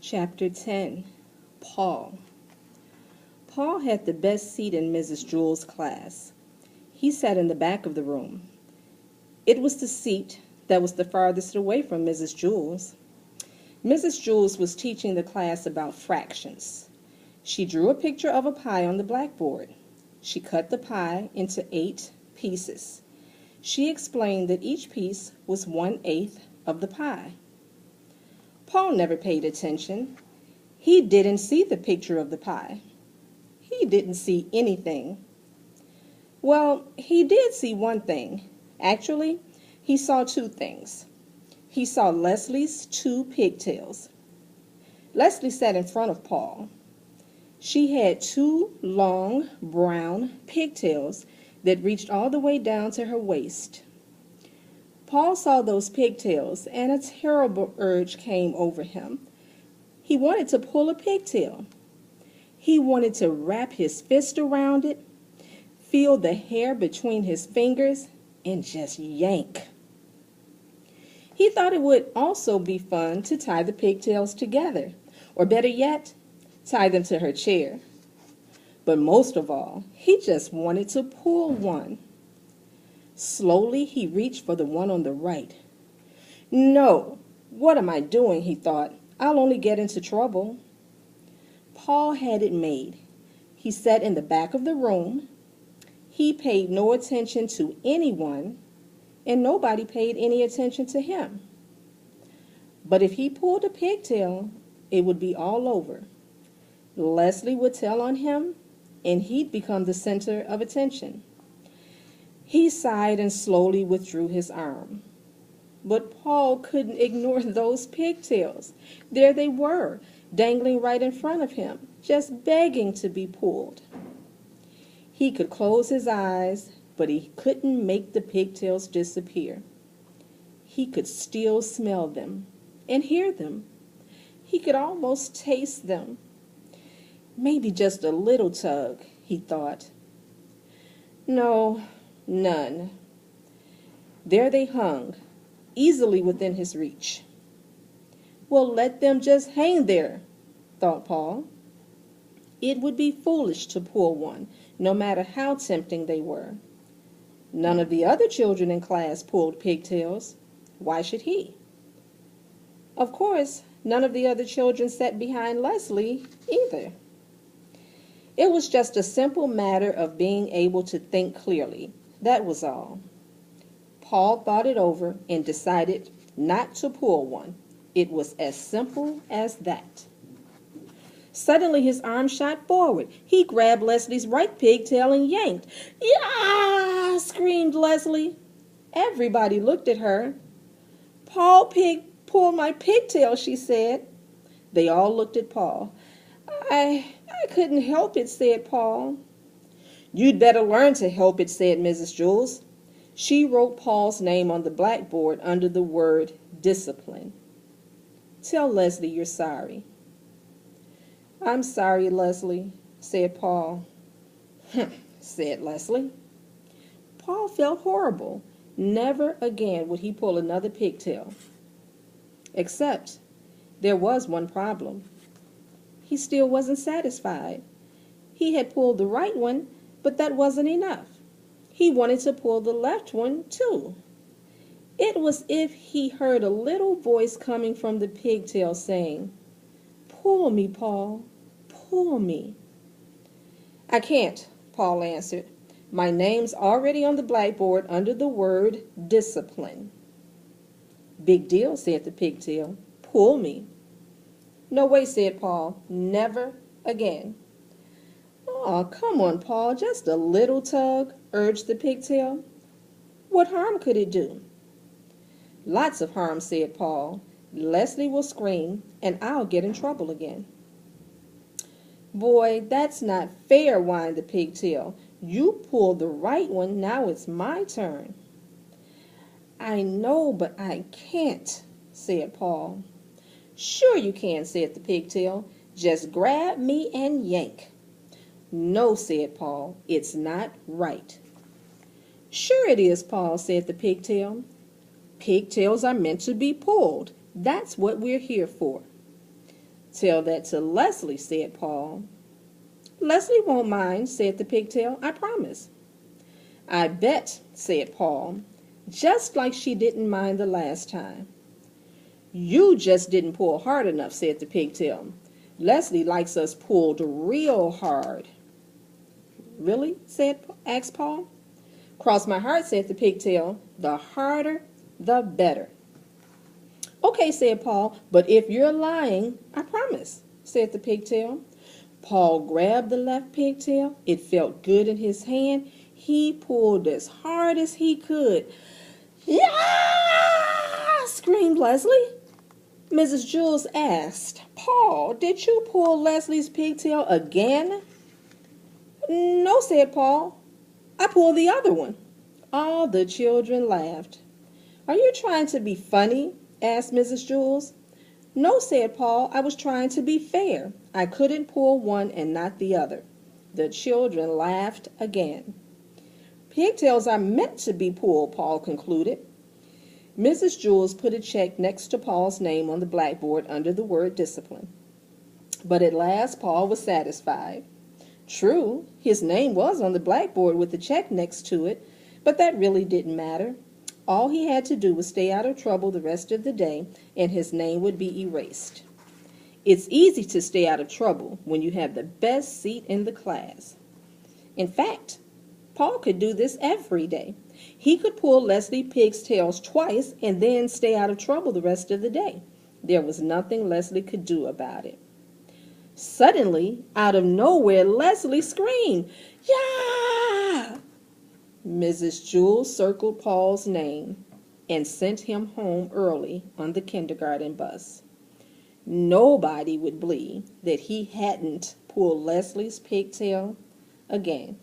Chapter 10. Paul. Paul had the best seat in Mrs. Jewell's class. He sat in the back of the room. It was the seat that was the farthest away from Mrs. Jewell's. Mrs. Jewell was teaching the class about fractions. She drew a picture of a pie on the blackboard. She cut the pie into 8 pieces. She explained that each piece was 1/8 of the pie. Paul never paid attention. He didn't see the picture of the pie. He didn't see anything. Well, he did see one thing. Actually, he saw 2 things. He saw Leslie's 2 pigtails. Leslie sat in front of Paul. She had 2 long, brown pigtails that reached all the way down to her waist. Paul saw those pigtails, and a terrible urge came over him. He wanted to pull a pigtail. He wanted to wrap his fist around it, feel the hair between his fingers, and just yank. He thought it would also be fun to tie the pigtails together, or better yet, tie them to her chair. But most of all, he just wanted to pull one. Slowly, he reached for the one on the right. No, what am I doing, he thought. I'll only get into trouble. Paul had it made. He sat in the back of the room. He paid no attention to anyone, and nobody paid any attention to him. But if he pulled a pigtail, it would be all over. Leslie would tell on him, and he'd become the center of attention. He sighed and slowly withdrew his arm. But Paul couldn't ignore those pigtails. There they were, dangling right in front of him, just begging to be pulled. He could close his eyes, but he couldn't make the pigtails disappear. He could still smell them and hear them. He could almost taste them. Maybe just a little tug, he thought. No, none. There they hung, easily within his reach. Well, let them just hang there, thought Paul. It would be foolish to pull one, no matter how tempting they were. None of the other children in class pulled pigtails. Why should he? Of course, none of the other children sat behind Leslie either. It was just a simple matter of being able to think clearly. That was all. Paul thought it over and decided not to pull one. It was as simple as that. Suddenly his arm shot forward. He grabbed Leslie's right pigtail and yanked. "Yeah!" screamed Leslie. Everybody looked at her. "Paul pulled my pigtail," she said. They all looked at Paul. I couldn't help it," said Paul. "You'd better learn to help it," said Mrs. Jewell. She wrote Paul's name on the blackboard under the word discipline. "Tell Leslie you're sorry." "I'm sorry, Leslie," said Paul. "Humph," said Leslie. Paul felt horrible. Never again would he pull another pigtail. Except there was one problem. He still wasn't satisfied. He had pulled the right one, but that wasn't enough. He wanted to pull the left one, too. It was as if he heard a little voice coming from the pigtail saying, "Pull me, Paul, pull me." "I can't," Paul answered. "My name's already on the blackboard under the word discipline." "Big deal," said the pigtail. "Pull me." "No way," said Paul. "Never again." "Oh, come on, Paul, just a little tug," urged the pigtail. "What harm could it do?" "Lots of harm," said Paul. "Leslie will scream, and I'll get in trouble again." "Boy, that's not fair," whined the pigtail. "You pulled the right one, now it's my turn." "I know, but I can't," said Paul. "Sure you can," said the pigtail. "Just grab me and yank." "No," said Paul, "it's not right." "Sure it is, Paul," said the pigtail. "Pigtails are meant to be pulled. That's what we're here for." "Tell that to Leslie," said Paul. "Leslie won't mind," said the pigtail. "I promise." "I bet," said Paul, just like she didn't mind the last time. "You just didn't pull hard enough," said the pigtail. "Leslie likes us pulled real hard." "Really?" asked Paul. "Cross my heart," said the pigtail. "The harder, the better." "Okay," said Paul, "but if you're lying, I promise," said the pigtail. Paul grabbed the left pigtail. It felt good in his hand. He pulled as hard as he could. "Yeah!" screamed Leslie. Mrs. Jules asked, "Paul, did you pull Leslie's pigtail again?" "No," said Paul. "I pulled the other one." All the children laughed. "Are you trying to be funny?" asked Mrs. Jules. "No," said Paul. "I was trying to be fair. I couldn't pull one and not the other." The children laughed again. "Pigtails are meant to be pulled," Paul concluded. Mrs. Jules put a check next to Paul's name on the blackboard under the word discipline. But at last Paul was satisfied. True, his name was on the blackboard with the check next to it, but that really didn't matter. All he had to do was stay out of trouble the rest of the day, and his name would be erased. It's easy to stay out of trouble when you have the best seat in the class. In fact, Paul could do this every day. He could pull Leslie Pig's tails twice and then stay out of trouble the rest of the day. There was nothing Leslie could do about it. Suddenly, out of nowhere, Leslie screamed, "Yeah!" Mrs. Jules circled Paul's name and sent him home early on the kindergarten bus. Nobody would believe that he hadn't pulled Leslie's pigtail again.